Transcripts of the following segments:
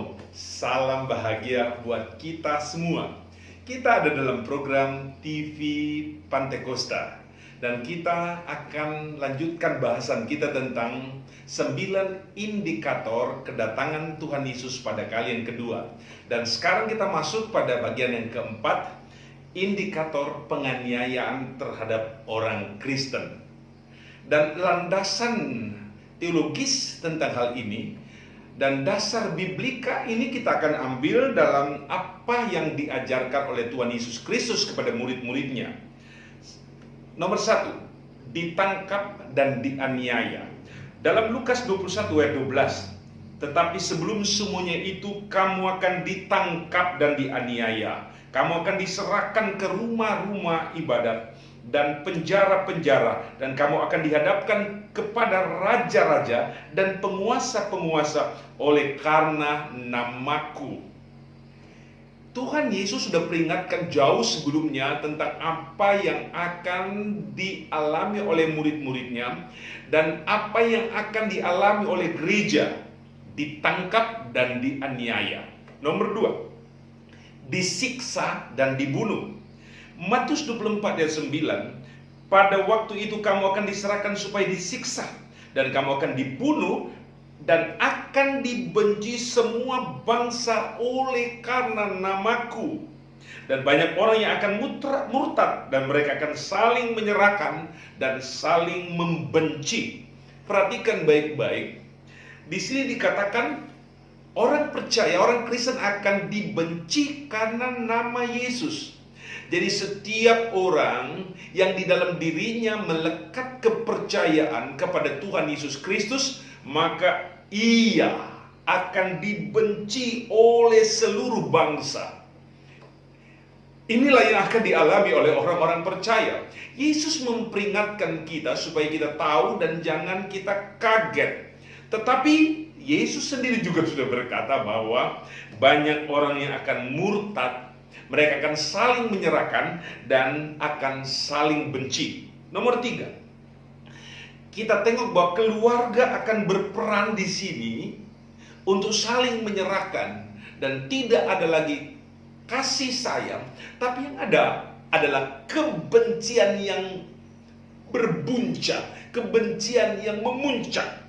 Shalom, salam bahagia buat kita semua. Kita ada dalam program TV Pantekosta dan kita akan lanjutkan bahasan kita tentang 9 indikator kedatangan Tuhan Yesus pada kali yang kedua. Dan sekarang kita masuk pada bagian yang keempat, indikator penganiayaan terhadap orang Kristen. Dan landasan teologis tentang hal ini dan dasar biblika ini kita akan ambil dalam apa yang diajarkan oleh Tuhan Yesus Kristus kepada murid-muridnya. Nomor 1, ditangkap dan dianiaya. Dalam Lukas 21 ayat 12, tetapi sebelum semuanya itu kamu akan ditangkap dan dianiaya. Kamu akan diserahkan ke rumah-rumah ibadat dan penjara-penjara, dan kamu akan dihadapkan kepada raja-raja dan penguasa-penguasa oleh karena namaku. Tuhan Yesus sudah peringatkan jauh sebelumnya tentang apa yang akan dialami oleh murid-muridnya dan apa yang akan dialami oleh gereja, ditangkap dan dianiaya. Nomor 2, disiksa dan dibunuh. Matius 24 ayat 9, pada waktu itu kamu akan diserahkan supaya disiksa, dan kamu akan dibunuh, dan akan dibenci semua bangsa oleh karena namaku. Dan banyak orang yang akan murtad, dan mereka akan saling menyerahkan dan saling membenci. Perhatikan baik-baik. Di sini dikatakan orang percaya, orang Kristen akan dibenci karena nama Yesus. Jadi setiap orang yang di dalam dirinya melekat kepercayaan kepada Tuhan Yesus Kristus, maka ia akan dibenci oleh seluruh bangsa. Inilah yang akan dialami oleh orang-orang percaya. Yesus memperingatkan kita supaya kita tahu dan jangan kita kaget. Tetapi Yesus sendiri juga sudah berkata bahwa banyak orang yang akan murtad. Mereka akan saling menyerahkan dan akan saling benci. Nomor 3, kita tengok bahwa keluarga akan berperan di sini untuk saling menyerahkan dan tidak ada lagi kasih sayang, tapi yang ada adalah kebencian yang berbuncah, kebencian yang memuncak.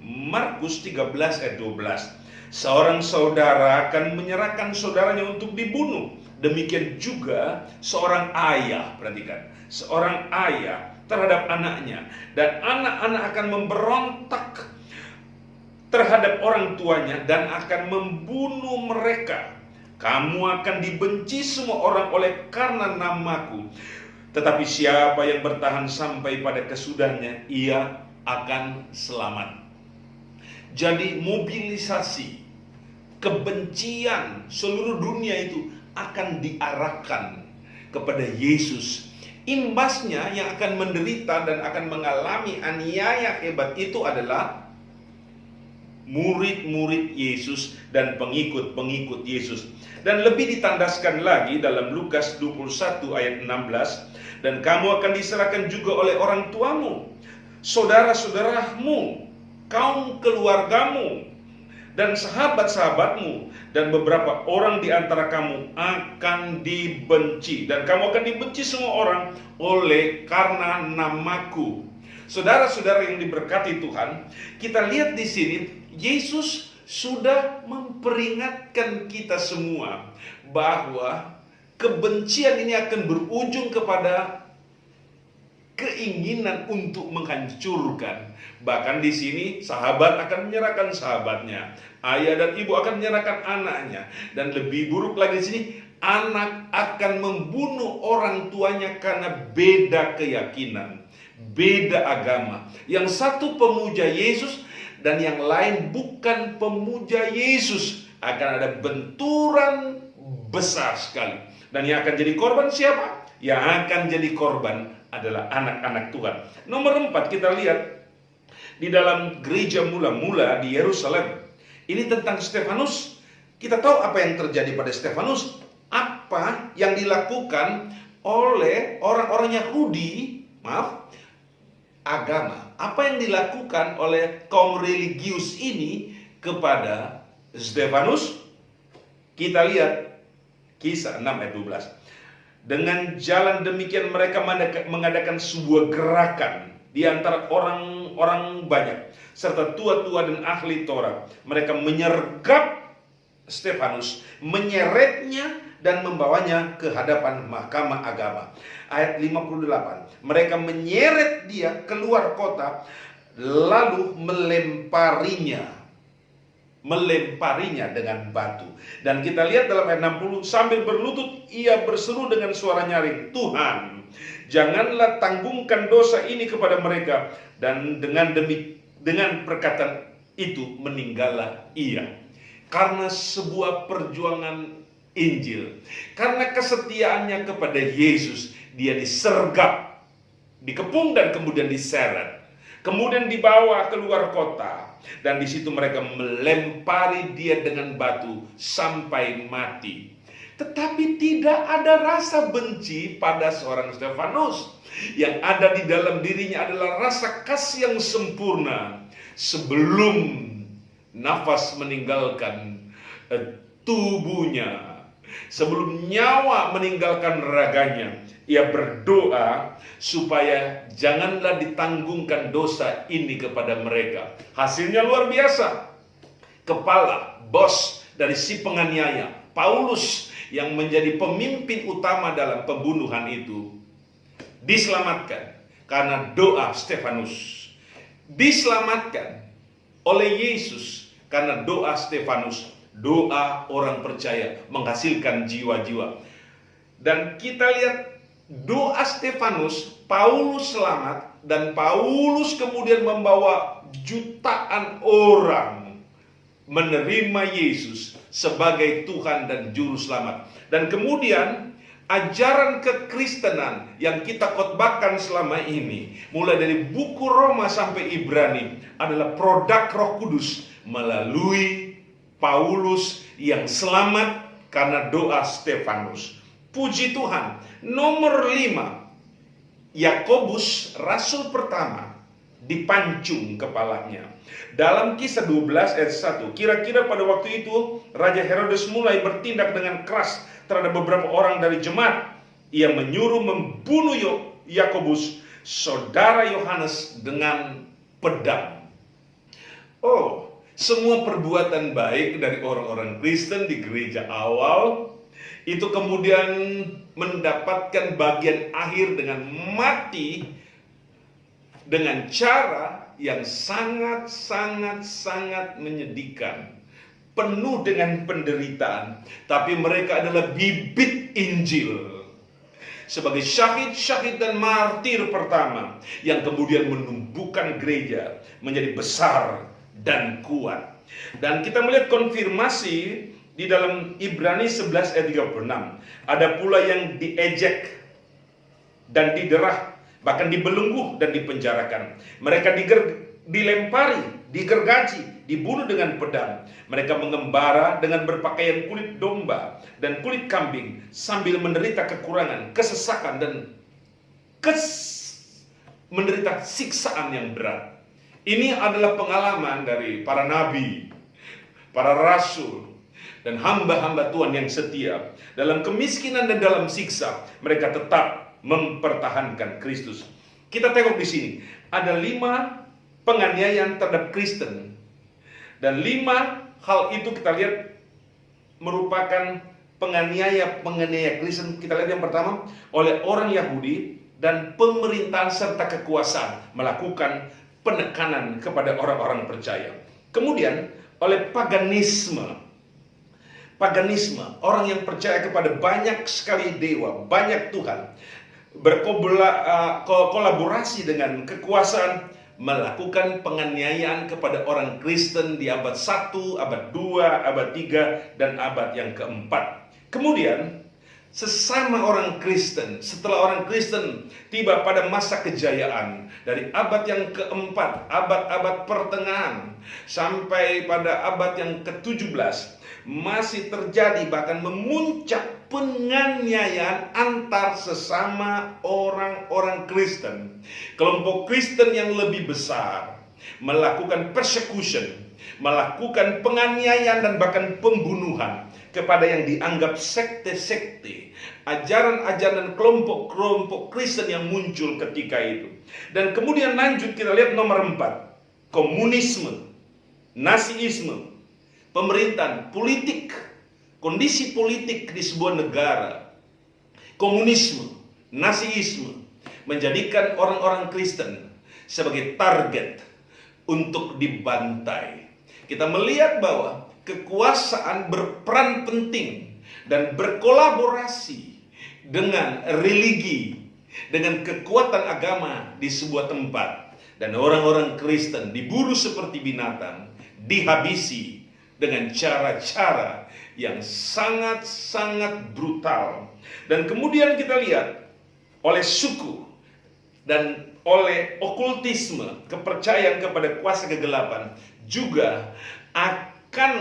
Markus 13 ayat 12, seorang saudara akan menyerahkan saudaranya untuk dibunuh. Demikian juga seorang ayah, perhatikan, seorang ayah terhadap anaknya, dan anak-anak akan memberontak terhadap orang tuanya dan akan membunuh mereka. Kamu akan dibenci semua orang oleh karena namaku, tetapi siapa yang bertahan sampai pada kesudahannya, ia akan selamat. Jadi mobilisasi kebencian seluruh dunia itu akan diarahkan kepada Yesus. Imbasnya yang akan menderita dan akan mengalami aniaya hebat itu adalah murid-murid Yesus dan pengikut-pengikut Yesus. Dan lebih ditandaskan lagi dalam Lukas 21 ayat 16, dan kamu akan diserahkan juga oleh orang tuamu, saudara-saudaramu, kaum keluargamu, dan sahabat-sahabatmu, dan beberapa orang di antara kamu akan dibenci, dan kamu akan dibenci semua orang oleh karena namaku. Saudara-saudara yang diberkati Tuhan, kita lihat di sini Yesus sudah memperingatkan kita semua bahwa kebencian ini akan berujung kepada keinginan untuk menghancurkan. Bahkan di sini sahabat akan menyerahkan sahabatnya, ayah dan ibu akan menyerahkan anaknya, dan lebih buruk lagi di sini, anak akan membunuh orang tuanya karena beda keyakinan, beda agama. Yang satu pemuja Yesus dan yang lain bukan pemuja Yesus. Akan ada benturan besar sekali. Dan yang akan jadi korban siapa? Yang akan jadi korban adalah anak-anak Tuhan. Nomor 4, kita lihat di dalam gereja mula-mula di Yerusalem. Ini tentang Stefanus. Kita tahu apa yang terjadi pada Stefanus. Apa yang dilakukan oleh orang-orang Yahudi, agama. Apa yang dilakukan oleh kaum religius ini kepada Stefanus, kita lihat Kisah 6 ayat 12. Dengan jalan demikian mereka mengadakan sebuah gerakan di antara orang-orang banyak serta tua-tua dan ahli Taurat. Mereka menyergap Stefanus, menyeretnya dan membawanya ke hadapan mahkamah agama. Ayat 58. Mereka menyeret dia keluar kota lalu melemparinya dengan batu. Dan kita lihat dalam ayat 60, sambil berlutut ia berseru dengan suara nyaring, Tuhan, janganlah tanggungkan dosa ini kepada mereka. Dan dengan perkataan itu meninggallah ia. Karena sebuah perjuangan Injil, karena kesetiaannya kepada Yesus, dia disergap, dikepung dan kemudian diseret. Kemudian dibawa keluar kota, dan di situ mereka melempari dia dengan batu sampai mati. Tetapi tidak ada rasa benci pada seorang Stefanus. Yang ada di dalam dirinya adalah rasa kasih yang sempurna. Sebelum nafas meninggalkan tubuhnya, sebelum nyawa meninggalkan raganya, ia berdoa supaya janganlah ditanggungkan dosa ini kepada mereka. Hasilnya luar biasa. Kepala, bos dari si penganiaya, Paulus, yang menjadi pemimpin utama dalam pembunuhan itu, diselamatkan karena doa Stefanus. Diselamatkan oleh Yesus karena doa Stefanus. Doa orang percaya menghasilkan jiwa-jiwa. Dan kita lihat doa Stefanus, Paulus selamat, dan Paulus kemudian membawa jutaan orang menerima Yesus sebagai Tuhan dan Juru Selamat. Dan kemudian ajaran kekristenan yang kita khotbahkan selama ini, mulai dari buku Roma sampai Ibrani, adalah produk Roh Kudus melalui Paulus yang selamat karena doa Stefanus. Puji Tuhan. Nomor 5, Yakobus rasul pertama dipancung kepalanya. Dalam Kisah 12 ayat 1, kira-kira pada waktu itu Raja Herodes mulai bertindak dengan keras terhadap beberapa orang dari jemaat. Ia menyuruh membunuh Yakobus, saudara Yohanes, dengan pedang. Oh, semua perbuatan baik dari orang-orang Kristen di gereja awal itu kemudian mendapatkan bagian akhir dengan mati dengan cara yang sangat menyedihkan, penuh dengan penderitaan. Tapi mereka adalah bibit Injil sebagai syahid dan martir pertama yang kemudian menumbuhkan gereja menjadi besar dan kuat. Dan kita melihat konfirmasi di dalam Ibrani 11 ayat 36. Ada pula yang diejek dan diderah, bahkan dibelenggu dan dipenjarakan. Mereka dilempari, digergaji, dibunuh dengan pedang. Mereka mengembara dengan berpakaian kulit domba dan kulit kambing, sambil menderita kekurangan, kesesakan, dan menderita siksaan yang berat. Ini adalah pengalaman dari para nabi, para rasul, dan hamba-hamba Tuhan yang setia. Dalam kemiskinan dan dalam siksa, mereka tetap mempertahankan Kristus. Kita tengok di sini, ada 5 penganiayaan terhadap Kristen. Dan 5 hal itu kita lihat merupakan penganiaya Kristen. Kita lihat yang pertama, oleh orang Yahudi dan pemerintahan serta kekuasaan melakukan penekanan kepada orang-orang percaya. Kemudian oleh paganisme, orang yang percaya kepada banyak sekali dewa, banyak Tuhan, berkolaborasi dengan kekuasaan, melakukan penganiayaan kepada orang Kristen di abad 1, abad 2, abad 3, dan abad yang keempat. Kemudian sesama orang Kristen, setelah orang Kristen tiba pada masa kejayaan dari abad yang keempat, abad-abad pertengahan, sampai pada abad yang ke-17, masih terjadi bahkan memuncak penganiayaan antar sesama orang-orang Kristen. Kelompok Kristen yang lebih besar melakukan persecution, melakukan penganiayaan dan bahkan pembunuhan kepada yang dianggap sekte-sekte, ajaran-ajaran kelompok-kelompok Kristen yang muncul ketika itu. Dan kemudian lanjut kita lihat nomor 4, komunisme, Nazisme, pemerintahan, politik, kondisi politik di sebuah negara. Komunisme, Nazisme menjadikan orang-orang Kristen sebagai target untuk dibantai. Kita melihat bahwa kekuasaan berperan penting dan berkolaborasi dengan religi, dengan kekuatan agama di sebuah tempat. Dan orang-orang Kristen diburu seperti binatang, dihabisi dengan cara-cara yang sangat-sangat brutal. Dan kemudian kita lihat oleh suku dan oleh okultisme, kepercayaan kepada kuasa kegelapan juga akan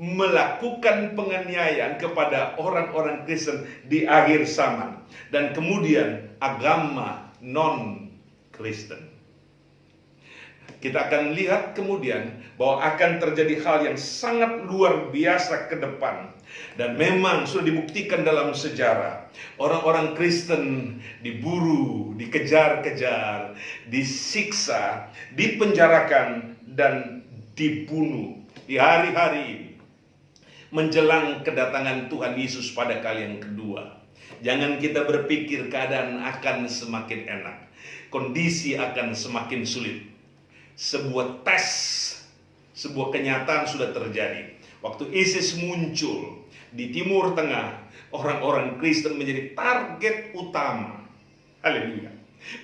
melakukan penganiayaan kepada orang-orang Kristen di akhir zaman. Dan kemudian agama non-Kristen. Kita akan lihat kemudian bahwa akan terjadi hal yang sangat luar biasa ke depan. Dan memang sudah dibuktikan dalam sejarah. Orang-orang Kristen diburu, dikejar-kejar, disiksa, dipenjarakan, dan dibunuh di hari-hari ini. Menjelang kedatangan Tuhan Yesus pada kali yang kedua. Jangan kita berpikir keadaan akan semakin enak. Kondisi akan semakin sulit. Sebuah tes, sebuah kenyataan sudah terjadi. Waktu ISIS muncul di Timur Tengah, orang-orang Kristen menjadi target utama. Haleluya.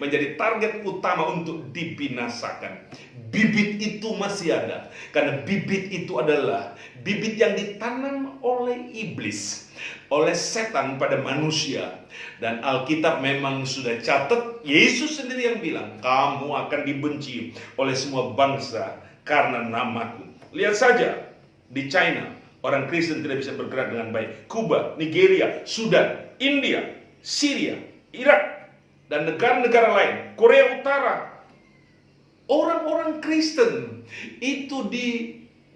Menjadi target utama untuk dibinasakan. Bibit itu masih ada, karena bibit itu adalah bibit yang ditanam oleh iblis, oleh setan pada manusia. Dan Alkitab memang sudah catat, Yesus sendiri yang bilang, kamu akan dibenci oleh semua bangsa karena namaku. Lihat saja di China, orang Kristen tidak bisa bergerak dengan baik. Kuba, Nigeria, Sudan, India, Syria, Irak, dan negara-negara lain, Korea Utara. Orang-orang Kristen itu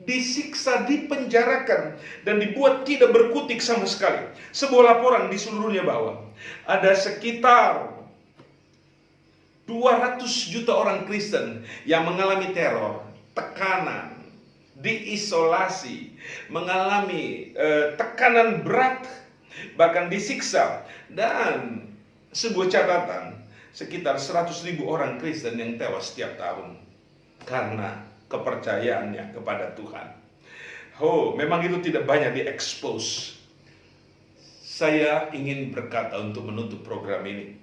disiksa, dipenjarakan, dan dibuat tidak berkutik sama sekali. Sebuah laporan di seluruh dunia bahwa ada sekitar 200 juta orang Kristen yang mengalami teror, tekanan, diisolasi, mengalami tekanan berat, bahkan disiksa. Dan sebuah catatan, sekitar 100.000 orang Kristen yang tewas setiap tahun karena kepercayaannya kepada Tuhan. Oh, memang itu tidak banyak diekspos. Saya ingin berkata untuk menutup program ini,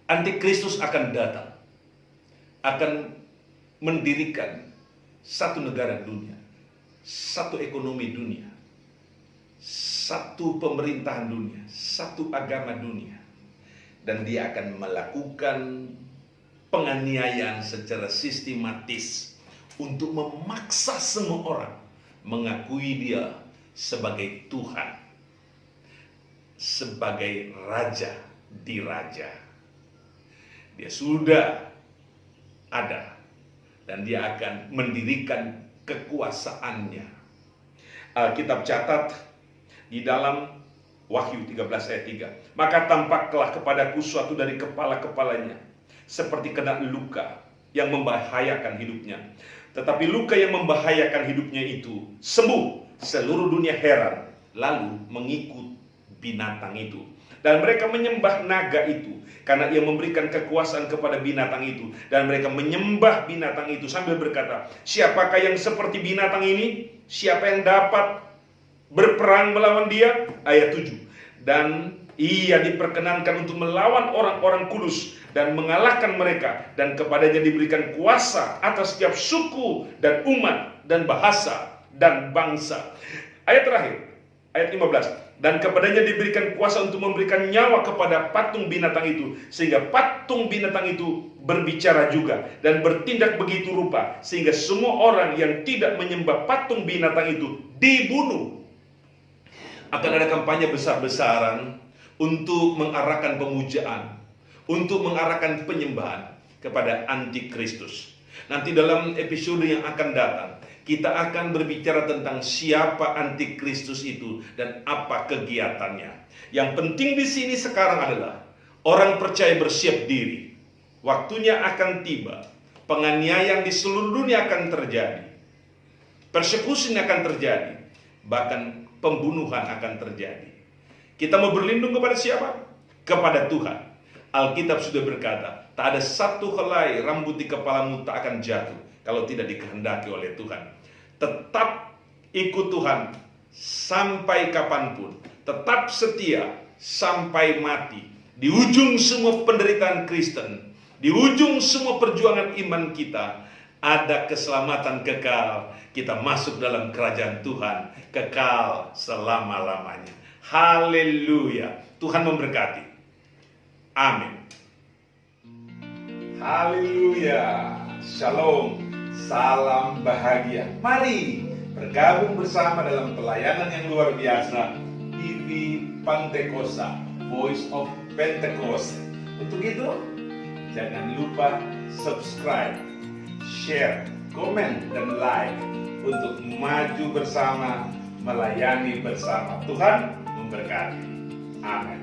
Antikristus akan datang, akan mendirikan satu negara dunia, satu ekonomi dunia, satu pemerintahan dunia, satu agama dunia. Dan dia akan melakukan penganiayaan secara sistematis untuk memaksa semua orang mengakui dia sebagai Tuhan, sebagai Raja di Raja. Dia sudah ada dan dia akan mendirikan kekuasaannya. Alkitab catat di dalam Wahyu 13 ayat 3. Maka tampaklah kepadaku suatu dari kepala-kepalanya, seperti kena luka yang membahayakan hidupnya. Tetapi luka yang membahayakan hidupnya itu sembuh. Seluruh dunia heran, lalu mengikut binatang itu. Dan mereka menyembah naga itu, karena ia memberikan kekuasaan kepada binatang itu. Dan mereka menyembah binatang itu sambil berkata, siapakah yang seperti binatang ini? Siapa yang dapat berperang melawan dia? Ayat 7. Dan ia diperkenankan untuk melawan orang-orang kudus dan mengalahkan mereka, dan kepadanya diberikan kuasa atas setiap suku dan umat dan bahasa dan bangsa. Ayat terakhir, ayat 15. Dan kepadanya diberikan kuasa untuk memberikan nyawa kepada patung binatang itu, sehingga patung binatang itu berbicara juga dan bertindak begitu rupa, sehingga semua orang yang tidak menyembah patung binatang itu dibunuh. Akan ada kampanye besar-besaran untuk mengarahkan pemujaan, untuk mengarahkan penyembahan kepada Antikristus. Nanti dalam episode yang akan datang, kita akan berbicara tentang siapa antikristus itu dan apa kegiatannya. Yang penting di sini sekarang adalah orang percaya bersiap diri. Waktunya akan tiba. Penganiayaan di seluruh dunia akan terjadi. Persekusi akan terjadi. Bahkan pembunuhan akan terjadi. Kita mau berlindung kepada siapa? Kepada Tuhan. Alkitab sudah berkata, tak ada satu helai rambut di kepalamu tak akan jatuh kalau tidak dikehendaki oleh Tuhan. Tetap ikut Tuhan sampai kapanpun. Tetap setia sampai mati. Di ujung semua penderitaan Kristen, di ujung semua perjuangan iman kita, ada keselamatan kekal. Kita masuk dalam kerajaan Tuhan, kekal selama-lamanya. Haleluya. Tuhan memberkati. Amin. Haleluya. Shalom. Salam bahagia. Mari bergabung bersama dalam pelayanan yang luar biasa TV Pantekosta, Voice of Pentecost. Untuk itu, jangan lupa subscribe, share, komen, dan like untuk maju bersama, melayani bersama. Tuhan memberkati. Amin.